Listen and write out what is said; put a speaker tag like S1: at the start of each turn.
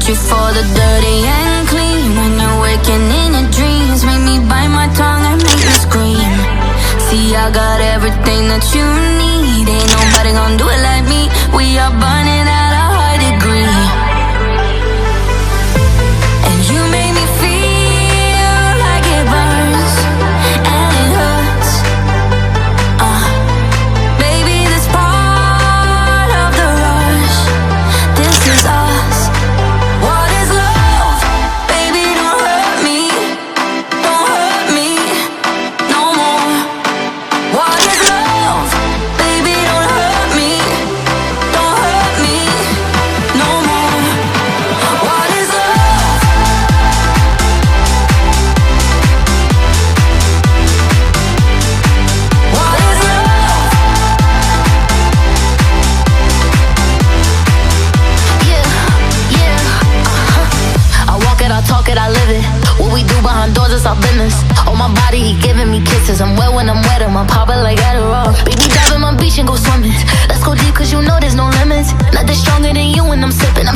S1: you for the dirty and clean. When you're waking in your dreams, make me bite my tongue and make me scream. See, I got everything that you need. Ain't nobody gonna do it like me. We are burning at a high degree. And you make me feel like it burns and it hurts. Baby, this part of the rush. This is us. What is love? Baby, don't hurt me. Don't hurt me no more. What is love? Baby, don't hurt me. I talk it, I live it. What we do behind doors is our business. On my body, he giving me kisses. I'm wet when I'm wet, I'm popping like Adderall. Baby, dive in my beach and go swimming. Let's go deep, cause you know there's no limits. Nothing stronger than you when I'm sipping.